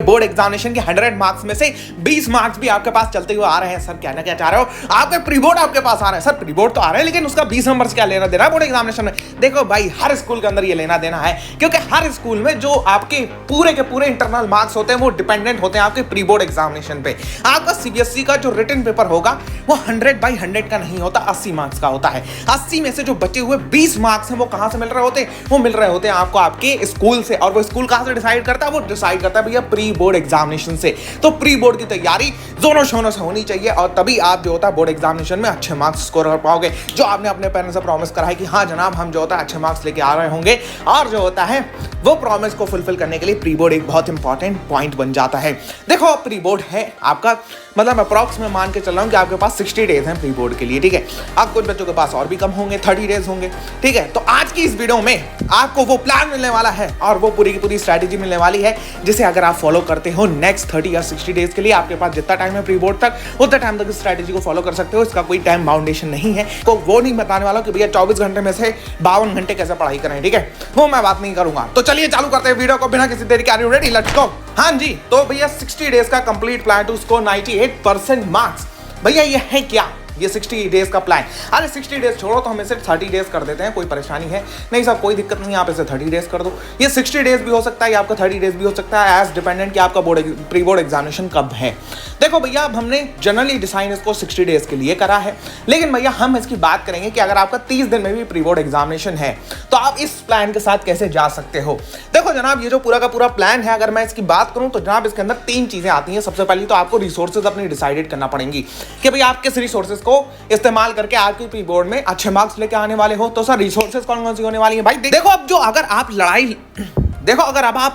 Board examination के 100 marks में से 20 मार्क्स भी आपके पास चलते हुए आ रहे हैं। सर कहना क्या चाह रहे हो, आपके प्री बोर्ड आपके पास आ रहे हैं। सर प्री बोर्ड तो आ रहे हैं लेकिन उसका 20 नंबर क्या लेना देना है बोर्ड एग्जामिनेशन में। देखो भाई, हर स्कूल के अंदर ये लेना देना है, क्योंकि हर स्कूल में जो आपके पूरे के पूरे इंटरनल मार्क्स होते हैं वो डिपेंडेंट होते हैं आपके प्री बोर्ड एग्जामिनेशन पे। आपका सीबीएसई का जो रिटन पेपर होगा वो 100/100 का नहीं होता, 80 मार्क्स का होता है। 80 में से जो बचे हुए 20 मार्क्स हैं वो कहां से मिल रहे होते हैं, वो मिल रहे होते हैं आपको आपके स्कूल से। और वो स्कूल कहां से डिसाइड करता है, वो डिसाइड करता है भैया प्री बोर्ड एग्जामिनेशन से। तो प्री बोर्ड की तैयारी जोरों शोरों से होनी चाहिए और तभी आप जो होता है बोर्ड एग्जामिनेशन में अच्छे मार्क्स स्कोर कर पाओगे। जो आपने अपने पेरेंट्स से प्रॉमिस करा है कि हाँ जनाब हम जो होता है अच्छे मार्क्स लेके आ रहे होंगे, और जो होता है वो प्रॉमिस को फुलफिल करने के लिए प्री बोर्ड एक बहुत इंपॉर्टेंट पॉइंट बन जाता है। देखो प्री बोर्ड है आपका, मतलब अप्रॉक्स में मान के चल रहा हूं कि आपके पास 60 डेज हैं प्री बोर्ड के लिए, ठीक है। अब कुछ बच्चों के पास और भी कम होंगे, 30 डेज होंगे, ठीक है। तो आज की इस वीडियो में आपको वो प्लान मिलने वाला है और वो पूरी की पूरी स्ट्रैटेजी मिलने वाली है, जिसे अगर आप फॉलो करते हो नेक्स्ट 30 या 60 डेज के लिए, आपके पास जितना टाइम है प्री बोर्ड तक उतना टाइम तक इस स्ट्रैटेजी को फॉलो कर सकते हो। इसका कोई टाइम बाउंडेशन नहीं है। तो वो नहीं बताने वाला कि भैया 24 घंटे में से 52 घंटे कैसे पढ़ाई करें, ठीक है, वो मैं बात नहीं करूंगा। तो चलिए चालू करते हैं वीडियो को बिना किसी देरी के। Are you ready? Let's go. हाँ जी, तो भैया 60 डेज का complete plan to score 98% marks. भैया ये है क्या, ये 60 डेज का प्लान? अरे 60 डेज छोड़ो तो हम इसे 30 डेज कर देते हैं, कोई परेशानी है नहीं सर, कोई दिक्कत नहीं, आप इसे 30 डेज कर दो। ये 60 डेज भी हो सकता है, आपका 30 डेज भी हो सकता है, एज डिपेंडेंट कि आपका प्री बोर्ड एग्जामिनेशन कब है। देखो भैया, अब हमने जनरली डिजाइन इसको 60 डेज के लिए करा है, लेकिन भैया हम इसकी बात करेंगे कि अगर आपका 30 दिन में भी प्री बोर्ड एग्जामिनेशन है तो आप इस प्लान के साथ कैसे जा सकते हो। देखो जनाब, ये जो पूरा का पूरा प्लान है, अगर मैं इसकी बात करूं तो जनाब इसके अंदर 3 चीजें आती हैं। सबसे पहले तो आपको रिसोर्सेज अपनी डिसाइडेड करना पड़ेंगी कि भाई आप किस रिसोर्सेज को इस्तेमाल करके आपकी प्री बोर्ड में अच्छे मार्क्स लेके आने वाले हो। तो सर रिसोर्सेज कौन कौन सी होने वाली है भाई? देखो अब जो अगर आप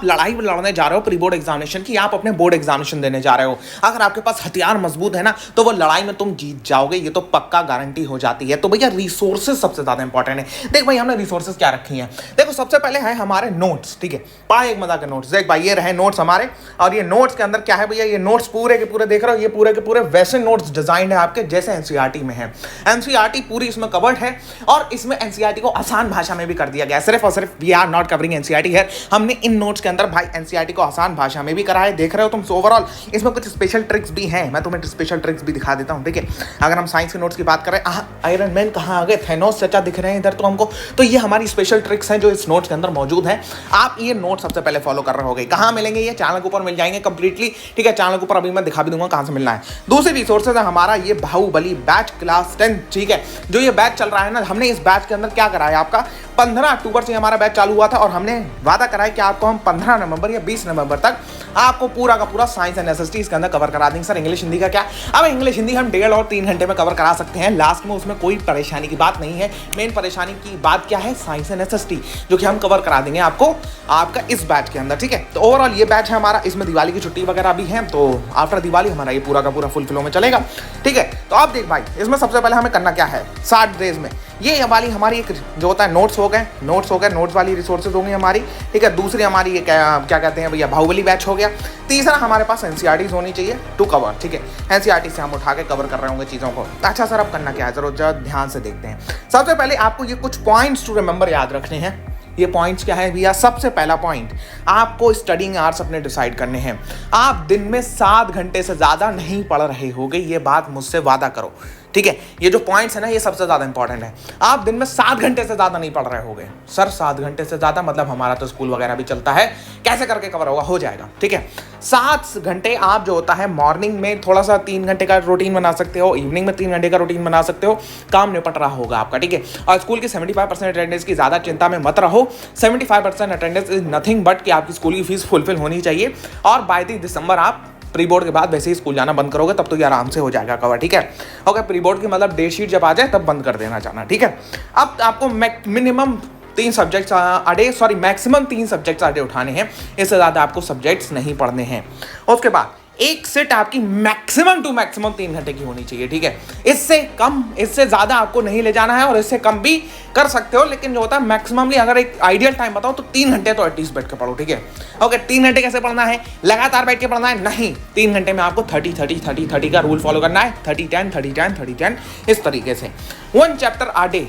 लड़ाई लड़ने जा रहे हो प्री बोर्ड एग्जामिनेशन की, आप अपने बोर्ड एग्जामिनेशन देने जा रहे हो, अगर आपके पास हथियार मजबूत है ना तो वो लड़ाई में तुम जीत जाओगे, ये तो पक्का गारंटी हो जाती है। तो भैया रिसोर्सेज सबसे ज्यादा इंपॉर्टेंट है। देख भाई, हमने रिसोर्सेज क्या रखी हैं, देखो सबसे पहले है हमारे नोट्स, ठीक है, पाए एक मजा के नोट्स। देख भाई, ये रहे नोट्स हमारे, और ये नोट्स के अंदर क्या है भैया, ये नोट्स पूरे के पूरे देख रहे हो, ये पूरे के पूरे वैसे नोट्स डिजाइन है आपके जैसे एनसीईआरटी में है। एनसीईआरटी पूरी इसमें कवर्ड है और इसमें एनसीईआरटी को आसान भाषा में भी कर दिया गया है। सिर्फ और सिर्फ we are not covering NCERT है, हमने इन नोट्स के अंदर भाई एनसीईआरटी को आसान भाषा में भी करा है। देख रहे हो तुम। ओवरऑल इसमें कुछ स्पेशल ट्रिक्स भी हैं, मैं तुम्हें स्पेशल ट्रिक्स भी दिखा देता हूं। देखिए, अगर हम साइंस के नोट्स की बात करें, आयरन मैन कहां आ गए, थैनोस चचा दिख रहे हैं इधर तो हमको, तो ये हमारी स्पेशल ट्रिक्स हैं जो इस नोट्स के अंदर मौजूद हैं। आप ये नोट सबसे पहले फॉलो कर रहे होगे। कहां मिलेंगे? ये चैनल के ऊपर मिल जाएंगे कंप्लीटली, ठीक है। चैनल के ऊपर अभी मैं दिखा भी दूंगा कहां से मिलना है। दूसरी रिसोर्सेज है हमारा ये बाहुबली बैच क्लास 10, ठीक है। जो ये बैच चल रहा है ना, हमने इस बैच के अंदर क्या करा है, आपका 15 अक्टूबर से हमारा बैच चालू हुआ था और हमने वादा करा है कि आपको हम 15 नवंबर या 20 नवंबर तक आपको पूरा का पूरा साइंस एंड एसएसटी इसके अंदर कवर करा देंगे। सर इंग्लिश हिंदी का क्या? अब इंग्लिश हिंदी हम 1.5 और 3 घंटे में कवर करा सकते हैं लास्ट में, उसमें कोई परेशानी की बात नहीं है। मेन परेशानी की बात क्या है, साइंस एंड एसएसटी, जो कि हम कवर करा देंगे आपको आपका इस बैच के अंदर, ठीक है। तो ओवरऑल ये बैच है हमारा, इसमें दिवाली की छुट्टी वगैरह भी है, तो आफ्टर दिवाली हमारा ये पूरा का पूरा फुल फ्लो में चलेगा, ठीक है। तो आप देख भाई, इसमें सबसे पहले हमें करना क्या है, 60 डेज में ये वाली हमारी एक जो होता है नोट्स हो गए, नोट्स वाली रिसोर्सेज होंगी हमारी, ठीक है। दूसरी हमारी ये क्या कहते हैं भैया, बाहुबली बैच हो गया। तीसरा हमारे पास एनसीईआरटी होनी चाहिए टू कवर, ठीक है। एनसीईआरटी से हम उठा के कवर कर रहे होंगे चीज़ों को। अच्छा सर, अब करना क्या है, जरा ध्यान से देखते हैं। सबसे पहले आपको ये कुछ पॉइंट्स टू रिमेंबर याद रखने हैं। ये पॉइंट्स क्या है भैया? सबसे पहला पॉइंट, आपको स्टडिंग आवर्स अपने डिसाइड करने हैं। आप दिन में 7 घंटे से ज़्यादा नहीं पढ़ रहे होगे, ये बात मुझसे वादा करो, ठीक है। ये जो पॉइंट्स है ना, ये सबसे ज़्यादा इंपॉर्टेंट है। आप दिन में 7 घंटे से ज़्यादा नहीं पढ़ रहे होगे। सर 7 घंटे से ज़्यादा मतलब हमारा तो स्कूल वगैरह भी चलता है, कैसे करके कवर होगा? हो जाएगा, ठीक है। 7 घंटे आप जो होता है मॉर्निंग में थोड़ा सा 3 घंटे का रूटीन बना सकते हो, इवनिंग में 3 घंटे का रूटीन बना सकते हो, काम निपट रहा होगा आपका, ठीक है। और स्कूल की 75% अटेंडेंस की ज़्यादा चिंता में मत रहो। 75% अटेंडेंस इज नथिंग बट कि आपकी स्कूल की फीस फुलफिल होनी चाहिए। और बाय 30 दिसंबर आप प्री बोर्ड के बाद वैसे ही स्कूल जाना बंद करोगे तब तो ये आराम से हो जाएगा कवर, ठीक है। ओके, प्री बोर्ड की मतलब डेट शीट जब आ जाए तब बंद कर देना जाना, ठीक है। अब आपको मिनिमम 3 सब्जेक्ट्स मैक्सिमम 3 सब्जेक्ट्स आधे उठाने हैं, इससे ज़्यादा आपको सब्जेक्ट्स नहीं पढ़ने हैं। उसके बाद एक सेट आपकी मैक्सिमम टू मैक्सिमम 3 घंटे की होनी चाहिए, ठीक है। इससे कम, इससे ज़्यादा आपको नहीं ले जाना है और इससे कम भी कर सकते हो, लेकिन जो होता है मैक्सिममली अगर एक आइडियल टाइम बताओ तो 3 घंटे तो एटलीस्ट बैठ के पढ़ो, ठीक है। ओके, 3 घंटे कैसे पढ़ना है? लगातार बैठ के पढ़ना है? नहीं, 3 घंटे में आपको 30-30-30-30 का रूल फॉलो करना है। 30-10 30-10 30-10 इस तरीके से 1 चैप्टर आ डे,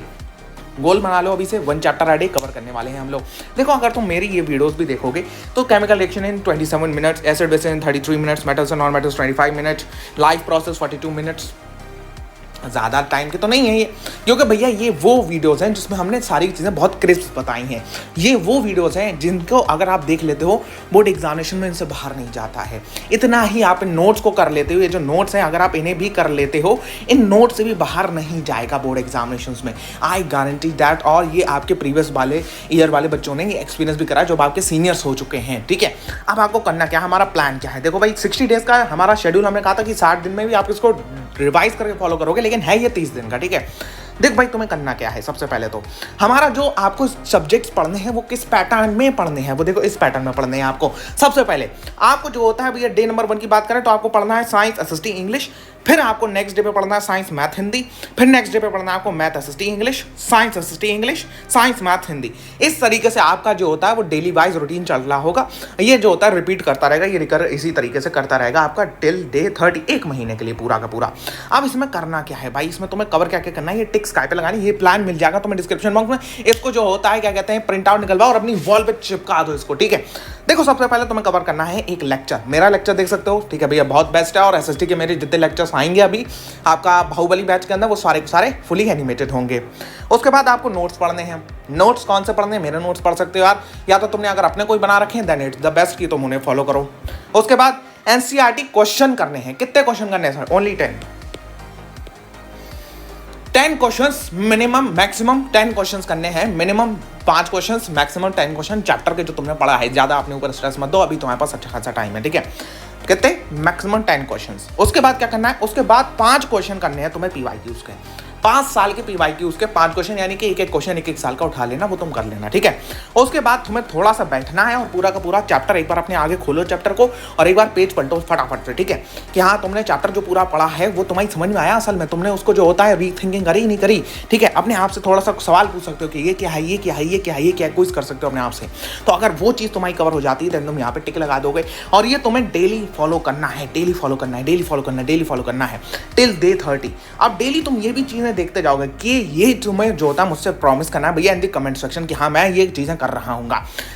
गोल बना लो अभी से, 1 चैप्टर a डे कवर करने वाले हैं हम लोग। देखो अगर तुम मेरी ये वीडियोस भी देखोगे तो chemical reaction in 27 minutes, acid base in 33 minutes, metals and non metals 25 minutes, life process 42 minutes, ज़्यादा टाइम के तो नहीं है ये, क्योंकि भैया ये वो वीडियोस हैं जिसमें हमने सारी चीज़ें बहुत क्रिस्प बताई हैं। ये वो वीडियोस हैं जिनको अगर आप देख लेते हो बोर्ड एग्जामिनेशन में इनसे बाहर नहीं जाता है। इतना ही आप इन नोट्स को कर लेते हो, ये जो नोट्स हैं अगर आप इन्हें भी कर लेते हो, इन नोट्स से भी बाहर नहीं जाएगा बोर्ड एग्जामिनेशन में, आई गारंटी दैट। और ये आपके प्रीवियस वाले ईयर वाले बच्चों ने ये एक्सपीरियंस भी करा जो आपके सीनियर्स हो चुके हैं, ठीक है। अब आपको करना क्या, हमारा प्लान क्या है, देखो भाई 60 डेज का हमारा शेड्यूल, हमने कहा था कि 60 दिन में भी आप इसको रिवाइज करके फॉलो करोगे, लेकिन है ये 30 दिन का, ठीक है। देख भाई तुम्हें करना क्या है, सबसे पहले तो हमारा जो आपको सब्जेक्ट्स पढ़ने हैं वो किस पैटर्न में पढ़ने हैं, वो देखो इस पैटर्न में पढ़ने हैं आपको। सबसे पहले आपको जो होता है भैया, डे नंबर 1 की बात करें तो आपको पढ़ना है साइंस एसएसटी इंग्लिश, फिर आपको नेक्स्ट डे पे पढ़ना है साइंस मैथ हिंदी, फिर नेक्स्ट डे पे पढ़ना है आपको math SST English, science SST English, science math Hindi. इस तरीके से आपका जो होता है वो डेली वाइज रूटीन चल रहा होगा। ये जो होता है रिपीट करता रहेगा, ये रिकर इसी तरीके से करता रहेगा आपका टिल डे 30, 1 महीने के लिए पूरा का पूरा। अब इसमें करना क्या है भाई, इसमें तुम्हें कवर क्या क्या करना है, ये टिक्स काय पे लगानी, ये प्लान मिल जाएगा तुम्हें डिस्क्रिप्शन बॉक्स में। इसको जो होता है क्या कहते हैं, प्रिंट आउट निकलवाओ और अपनी वॉल पे चिपका दो इसको, ठीक है। देखो सबसे पहले तुम्हें कवर करना है एक लेक्चर, मेरा लेक्चर देख सकते हो, ठीक है भैया, बहुत बेस्ट है। और एसएसटी के मेरे जितने लेक्चर्स आएंगे अभी आपका बाहुबली बैच के अंदर, वो सारे के सारे फुली एनिमेटेड होंगे। उसके बाद आपको नोट्स पढ़ने हैं। नोट्स कौन से पढ़ने हैं, मेरे नोट्स पढ़ सकते हो यार, या तो तुमने अगर अपने कोई बना रखे हैं देन इट्स द बेस्ट की तुम उन्हें फॉलो करो। उसके बाद एनसीईआरटी क्वेश्चन करने हैं। कितने क्वेश्चन करने हैं, only 10 questions minimum, maximum 10 questions करने हैं, minimum 5 questions, maximum 10 question chapter के जो तुमने पढ़ा है। ज़्यादा अपने ऊपर स्ट्रेस मत दो, अभी तुम्हारे पास अच्छा खासा टाइम है, ठीक है। कितने, मैक्सिमम 10 क्वेश्चंस। उसके बाद क्या करना है, उसके बाद 5 क्वेश्चन करने हैं तुम्हें पीवाईक्यूज के, 5 साल के पीवाईक्यूज के 5 क्वेश्चन, यानी कि एक क्वेश्चन 1 साल का उठा लेना, वो तुम कर लेना, ठीक है। उसके बाद तुम्हें थोड़ा सा बैठना है और पूरा का पूरा चैप्टर एक बार अपने आगे खोलो चैप्टर को और एक बार पेज पलटो फटाफट से, ठीक है, कि हाँ तुमने चैप्टर जो पूरा पढ़ा है वो तुम्हारी समझ में आया, असल में तुमने उसको जो होता है रीथिंकिंग करी नहीं करी, ठीक है। अपने आप से थोड़ा सा सवाल पूछ सकते हो कि ये क्या है, ये क्या है, ये क्या है, ये क्या है, क्विज कर सकते हो अपने आप से। तो अगर वो चीज़ तुम्हारी कवर हो जाती है तो तुम यहाँ पे टिक लगा दोगे। और ये तुम्हें डेली फॉलो करना है, डेली फॉलो करना है, डेली फॉलो करना है, डेली फॉलो करना है टिल डे 30। अब डेली तुम ये भी चीज़ें देखते जाओगे कि ये तुम्हें जो होता है मुझसे प्रॉमिस करना है भैया इन दी कमेंट सेक्शन कि हाँ मैं ये चीज़ें कर रहा हूँ।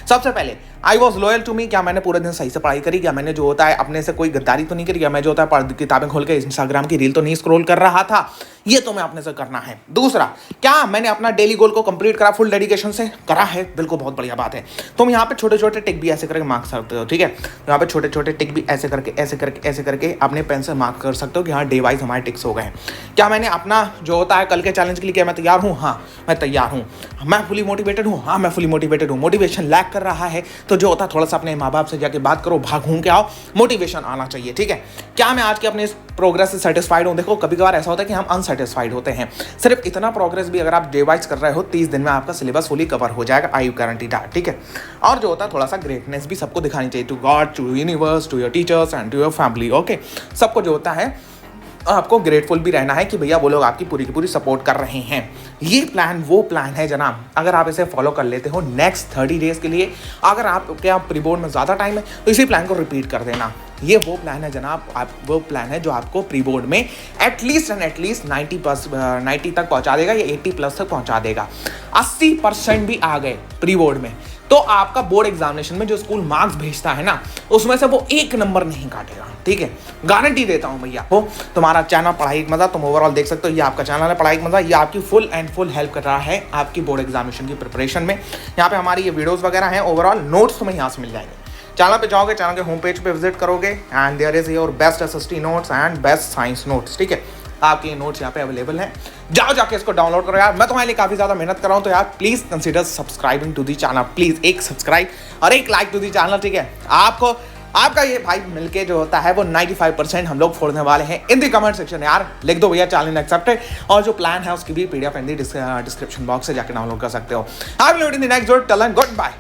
सबसे पहले I was loyal to me, क्या मैंने पूरे दिन सही से पढ़ाई करी, क्या मैंने जो होता है अपने से कोई गद्दारी तो नहीं करी, क्या मैं जो होता है किताबें खोल के इंस्टाग्राम की रील तो नहीं स्क्रॉल कर रहा था, ये तुम्हें अपने से करना है। दूसरा, क्या मैंने अपना डेली गोल को कंप्लीट करा फुल डेडिकेशन से, करा है, बिल्कुल, बहुत बढ़िया बात है। तुम यहाँ पे छोटे छोटे टिक भी ऐसे करके मार्क सकते हो, ठीक है, यहाँ पे छोटे छोटे टिक भी ऐसे करके ऐसे करके ऐसे करके अपने पेन से मार्क कर सकते हो कि हाँ डे वाइज हमारे टिक्स हो गए हैं। क्या मैंने अपना जो होता है कल के चैलेंज के लिए क्या मैं तैयार हूँ, हाँ मैं तैयार हूँ। मैं फुली मोटिवेटेड हूँ, हाँ मैं फुली मोटिवेटेड हूँ। मोटिवेशन लैक कर रहा है तो जो होता है थोड़ा सा अपने माँ बाप से जाके बात करो, भाग घूम के आओ, मोटिवेशन आना चाहिए, ठीक है। क्या मैं आज के अपने प्रोग्रेस से सेटिस्फाइड हूँ, देखो कभी कभार ऐसा होता है कि हम अनसेटिस्फाइड होते हैं। सिर्फ इतना प्रोग्रेस भी अगर आप डे वाइज कर रहे हो 30 दिन में आपका सिलेबस फुली कवर हो जाएगा, आई गारंटी दैट, ठीक है। और जो होता है थोड़ा सा ग्रेटनेस भी सबको दिखानी चाहिए, to God, to universe, to your teachers and to your family, okay. सबको जो होता है आपको ग्रेटफुल भी रहना है कि भैया वो लोग आपकी पूरी की पूरी सपोर्ट कर रहे हैं। ये प्लान वो प्लान है जनाब, अगर आप इसे फॉलो कर लेते हो नेक्स्ट 30 डेज के लिए, अगर आपके प्री बोर्ड में ज़्यादा टाइम है तो इसी प्लान को रिपीट कर देना। ये वो प्लान है जनाब, आप वो प्लान है जो आपको प्री बोर्ड में एटलीस्ट 90 तक पहुंचा देगा या 80+ तक पहुंचा देगा। 80% भी आ गए प्री बोर्ड में तो आपका बोर्ड एग्जामिनेशन में जो स्कूल मार्क्स भेजता है ना उसमें से वो 1 नंबर नहीं काटेगा, ठीक है, गारंटी देता हूं भैया। हो तुम्हारा चैनल पढ़ाई मजा, तुम ओवरऑल देख सकते हो, ये आपका चैनल है पढ़ाई मजा, ये आपकी फुल एंड फुल हेल्प कर रहा है आपकी बोर्ड एग्जामिनेशन की प्रिपरेशन में। यहाँ पे हमारी ये वीडियोस वगैरह हैं, ओवरऑल नोट्स तुम्हें यहाँ से मिल जाएंगे। चैनल पे जाओगे, चैनल के होम पेज पे विजिट करोगे and there is your best SST notes and best science notes, ठीक है। आपके नोट्स यहाँ पे अवेलेबल हैं, जाओ जाके इसको डाउनलोड करो यार। मैं तुम्हारे लिए काफ़ी ज़्यादा मेहनत कर रहा हूँ तो यार please consider subscribing to the channel, please एक सब्सक्राइब और एक लाइक टू दी चैनल, ठीक है। आपको आपका ये भाई मिलके जो होता है वो 95% हम लोग फोड़ने वाले हैं इन दी कमेंट सेक्शन। यार लिख दो भैया चैलेंज एक्सेप्टेड, और जो प्लान है उसकी भी PDF in the description box से जाकर डाउनलोड कर सकते हो। I will meet in the next video, till then good bye.